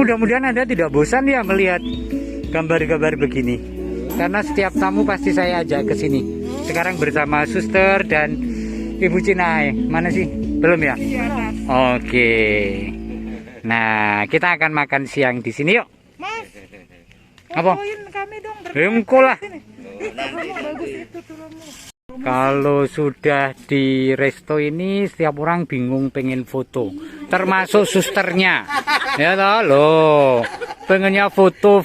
mudah-mudahan Anda tidak bosan ya melihat gambar-gambar begini. Karena setiap tamu pasti saya ajak ke sini. Sekarang bersama Suster dan Ibu Cinae. Mana sih? Belum ya? Oke. Nah, kita akan makan siang di sini yuk. Mas, Apa? kami dong. Engko lah. Bagus itu tuh Romo. Kalau sudah di resto ini setiap orang bingung pengen foto, termasuk susternya. Ya toh, loh. Pengennya foto.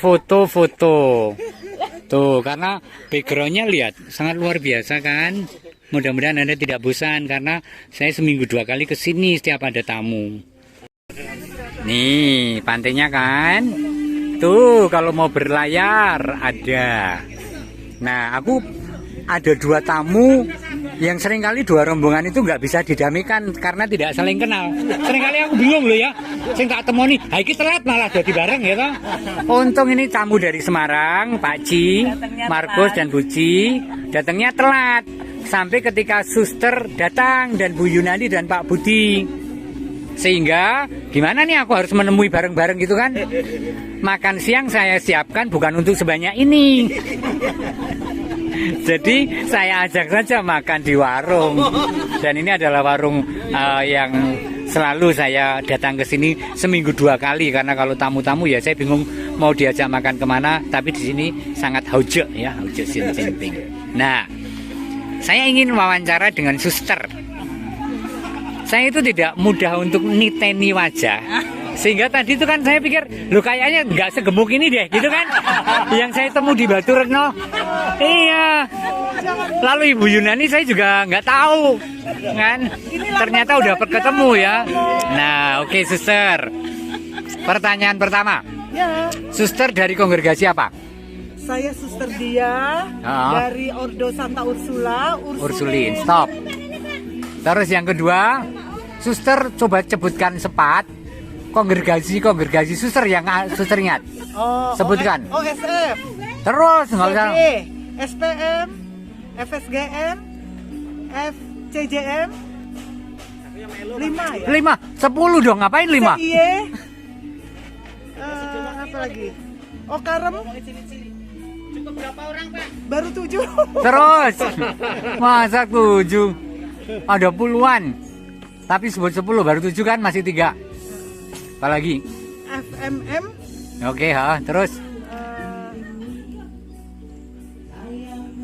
Tuh, karena backgroundnya lihat sangat luar biasa kan. Mudah-mudahan Anda tidak bosan karena saya seminggu 2 kali ke sini setiap ada tamu. Nih, pantainya kan. Tuh, kalau mau berlayar ada. Nah, aku ada 2 tamu yang seringkali 2 rombongan itu nggak bisa didamaikan karena tidak saling kenal. Seringkali aku bingung loh ya, saya nggak temoni, iki telat malah jadi bareng ya toh. Untung ini tamu dari Semarang, Pak Ci, Markus dan Bu Ci, datangnya telat. Sampai ketika Suster datang dan Bu Yunani dan Pak Budi. Sehingga gimana nih aku harus menemui bareng-bareng gitu kan. Makan siang saya siapkan bukan untuk sebanyak ini. Jadi saya ajak saja makan di warung. Dan ini adalah warung yang selalu saya datang ke sini seminggu 2 kali. Karena kalau tamu-tamu ya saya bingung mau diajak makan kemana. Tapi di sini sangat haujo ya, haujo sin-sin-ping. Nah, saya ingin wawancara dengan Suster. Saya itu tidak mudah untuk niteni wajah. Sehingga tadi itu kan saya pikir, loh kayaknya nggak segemuk ini deh, gitu kan? Yang saya temu di Batu Retno. Iya. Lalu Ibu Yunani saya juga nggak tahu, kan? Ternyata udah ketemu ya. Nah, oke Suster. Pertanyaan pertama. Ya, Suster dari kongregasi apa? saya Suster Dia dari Ordo Santa Ursula. Ursulin. Stop. Terus yang kedua, Suster coba sebutkan sepat kongregasi Suster yang Suster ingat. Sebutkan. OSF. Terus nggak usah. SPM, FSGM, FCJM. 5 ya? 5, 10 dong, ngapain 5? CIE. Apa lagi? Karem. Cukup berapa orang, Pak? Baru 7. Terus, masa 7? Ada puluhan. Tapi sebut 10, baru 7 kan, masih 3. Apalagi? FMM. Oke, terus?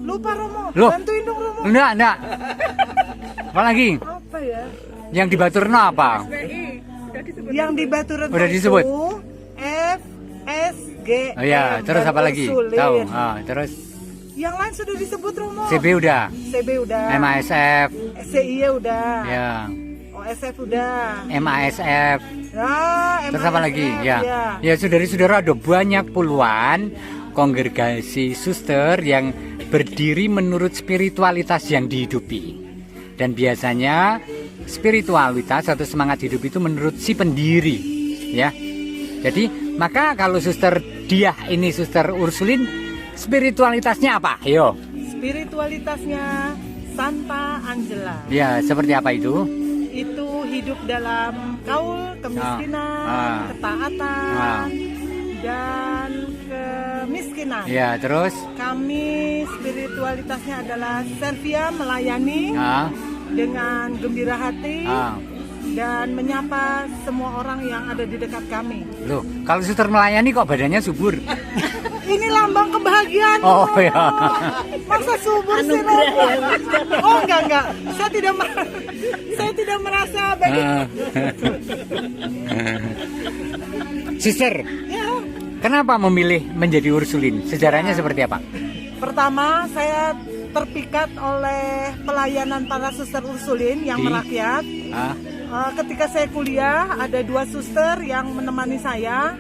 Lupa Romo, Loh. bantuin dong Romo. Enggak. Apalagi? Apa ya? Yang di Batu Retno apa? Yang di Batu Retno Udah disebut? itu FSG. Oh ya, terus apa lagi? Tahu. Terus? Yang lain sudah disebut Romo. CB udah? CB udah. MASF? CIE udah. Ya. OSF udah. MASF? Nah, Terus apa lagi? Ya saudara-saudara, ada banyak puluhan kongregasi Suster yang berdiri menurut spiritualitas yang dihidupi. Dan biasanya spiritualitas atau semangat hidup itu menurut si pendiri, ya. Jadi maka kalau Suster Dia ini Suster Ursulin, spiritualitasnya apa? Yo. Spiritualitasnya Santa Angela. Ya, seperti apa itu? Itu hidup dalam kaul, kemiskinan, ketaatan, dan kemiskinan. Ya, terus? Kami spiritualitasnya adalah servia, melayani dengan gembira hati dan menyapa semua orang yang ada di dekat kami. Loh, kalau Suster melayani kok badannya subur? Ini lambang kebahagiaan. Oh ya. Masa subur sih Romo? Oh enggak. Saya tidak merasa baik. Suster, Ya. kenapa memilih menjadi Ursulin? Sejarahnya seperti apa? Pertama, saya terpikat oleh pelayanan para Suster Ursulin yang merakyat. Ketika saya kuliah, ada 2 suster yang menemani saya,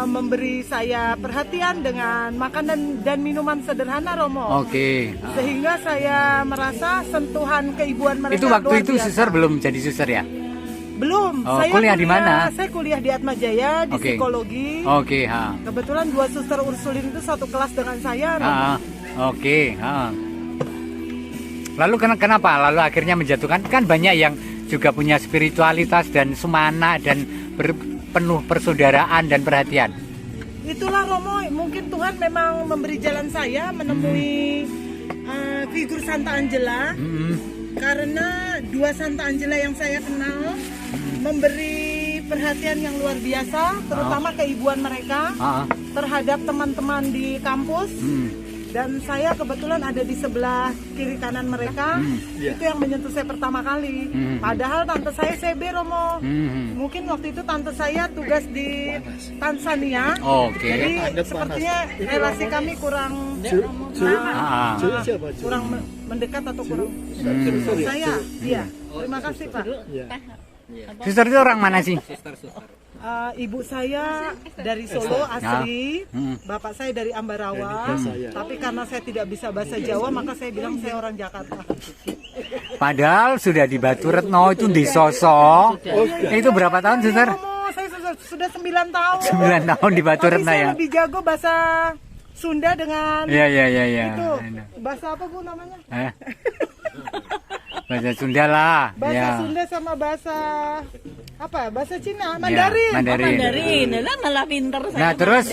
memberi saya perhatian dengan makanan dan minuman sederhana Romo. Oke. Sehingga saya merasa sentuhan keibuan mereka. Itu waktu luar itu biasa. Suster belum jadi suster ya? Belum. Oh, Saya kuliah di mana? Saya kuliah di Atmajaya di psikologi. Oke. Kebetulan 2 suster Ursulin itu satu kelas dengan saya. Oke. Lalu kenapa? Lalu akhirnya menjatuhkan, kan banyak yang juga punya spiritualitas dan sumana dan penuh persaudaraan dan perhatian. Itulah Romo, mungkin Tuhan memang memberi jalan saya menemui figur Santa Angela. Karena dua Santa Angela yang saya kenal memberi perhatian yang luar biasa, terutama keibuan mereka terhadap teman-teman di kampus. Dan saya kebetulan ada di sebelah kiri kanan mereka. Itu yang menyentuh saya pertama kali. Padahal tante saya CB, Romo. Mungkin waktu itu tante saya tugas di Tanzania. Jadi sepertinya relasi kami kurang kurang mendekat atau kurang. Saya, iya. Terima kasih, Pak. Suster itu orang mana sih? Ibu saya dari Solo asli, bapak saya dari Ambarawa, tapi karena saya tidak bisa bahasa Jawa maka saya bilang saya orang Jakarta. Padahal sudah di Batu Retno itu di Sosok. Itu berapa tahun, Suster? Saya sudah 9 tahun. 9 tahun di Batu Retno ya. Saya lebih jago bahasa Sunda dengan itu. Bahasa apa Bu namanya? Bahasa Sunda lah. Bahasa Sunda sama bahasa apa? Bahasa Cina, Mandarin. Mandarin. Nah, malah pinter saya. Nah, terus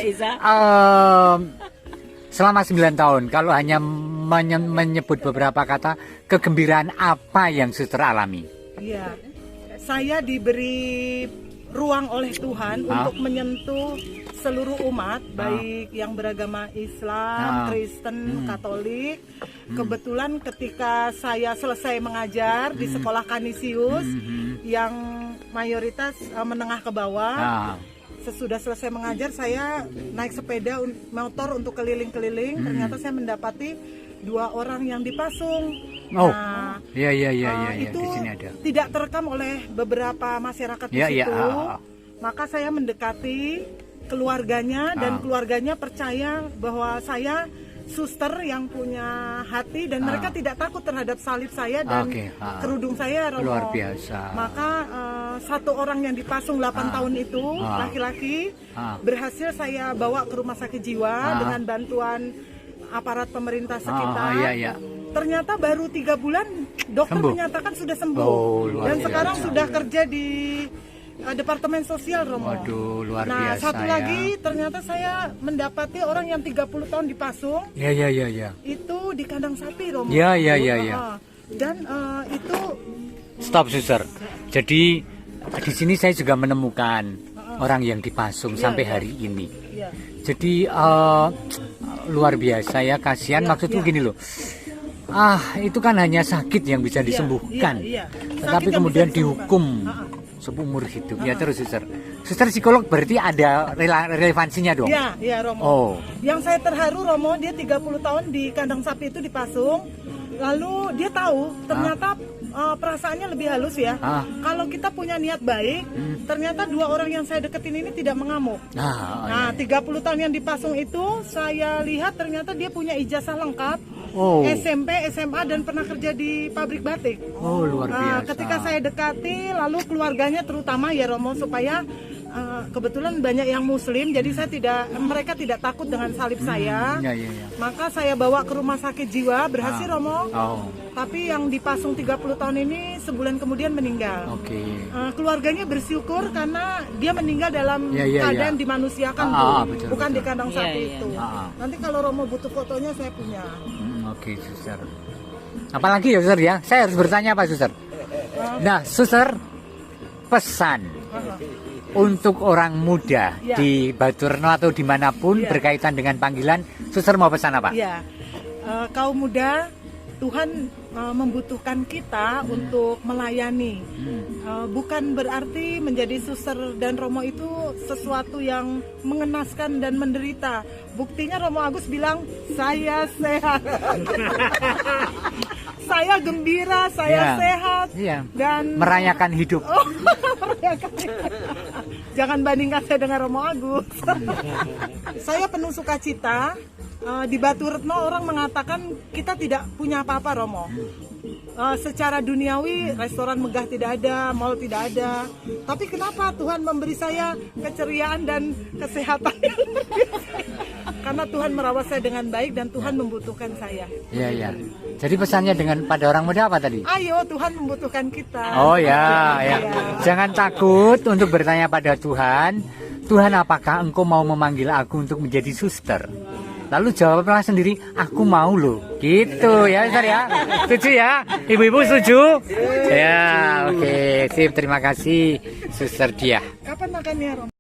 selama 9 tahun kalau hanya menyebut beberapa kata, kegembiraan apa yang Suster alami? Iya. Saya diberi ruang oleh Tuhan untuk menyentuh seluruh umat, baik yang beragama Islam, Kristen, Katolik. Kebetulan ketika saya selesai mengajar di sekolah Kanisius yang mayoritas menengah ke bawah, sesudah selesai mengajar saya naik sepeda motor untuk keliling-keliling. Ternyata saya mendapati 2 orang yang dipasung. Itu di sini ada. Tidak terekam oleh beberapa masyarakat di situ. Maka saya mendekati keluarganya dan keluarganya percaya bahwa saya suster yang punya hati dan mereka tidak takut terhadap salib saya dan kerudung saya, Romo. Luar biasa. Maka 1 orang yang dipasung 8 tahun itu laki-laki berhasil saya bawa ke rumah sakit jiwa dengan bantuan aparat pemerintah sekitar. Ternyata baru 3 bulan dokter menyatakan sudah sembuh dan sekarang sudah kerja di Departemen Sosial, Romo. Waduh, luar biasa. Nah, satu lagi ternyata saya mendapati orang yang 30 tahun dipasung. Itu di kandang sapi, Romo. Dan itu stop, Suster. Jadi di sini saya juga menemukan orang yang dipasung sampai hari ini. Jadi luar biasa ya, kasihan. Maksudku gini loh. Itu kan hanya sakit yang bisa disembuhkan. Tetapi kemudian dihukum seumur hidup. Ya terus, Suster. Suster psikolog berarti ada relevansinya dong? Iya, Romo. Yang saya terharu, Romo, dia 30 tahun di kandang sapi itu dipasung. Lalu dia tahu ternyata perasaannya lebih halus ya. Kalau kita punya niat baik, ternyata 2 orang yang saya deketin ini tidak mengamuk. 30 tahun yang dipasung itu saya lihat ternyata dia punya ijazah lengkap. SMP, SMA dan pernah kerja di pabrik batik. Luar biasa. Ketika saya dekati, lalu keluarganya terutama ya, Romo, supaya kebetulan banyak yang Muslim, jadi mereka tidak takut dengan salib saya. Maka saya bawa ke rumah sakit jiwa, berhasil, Romo. Tapi yang dipasung 30 tahun ini sebulan kemudian meninggal. Keluarganya bersyukur karena dia meninggal dalam keadaan dimanusiakan, bukan di kandang sapi itu. Nanti kalau Romo butuh fotonya saya punya. Suster. Apalagi ya, Suster ya? Saya harus bertanya apa, Suster? Nah, Suster, pesan untuk orang muda di Batu Retno atau dimanapun berkaitan dengan panggilan, Suster mau pesan apa? Kaum muda, Tuhan membutuhkan kita untuk melayani. Bukan berarti menjadi suster dan Romo itu sesuatu yang mengenaskan dan menderita. Buktinya Romo Agus bilang, saya sehat. Saya gembira, saya sehat. Dan merayakan hidup. Jangan bandingkan saya dengan Romo Agus. Saya penuh sukacita. Di Batu Retno orang mengatakan kita tidak punya apa-apa, Romo. Secara duniawi restoran megah tidak ada, mall tidak ada. Tapi kenapa Tuhan memberi saya keceriaan dan kesehatan yang karena Tuhan merawat saya dengan baik dan Tuhan membutuhkan saya. Iya, iya. Jadi pesannya pada orang muda apa tadi? Ayo, Tuhan membutuhkan kita. Oh ya, ya. Jangan takut untuk bertanya pada Tuhan. Tuhan, apakah engkau mau memanggil aku untuk menjadi suster? Lalu jawablah sendiri, aku mau loh. Gitu ya, Ustaz ya. Setuju ya? Ibu-ibu setuju? Ya, oke. Sip, terima kasih Suster Diah. Kapan makannya, Rom?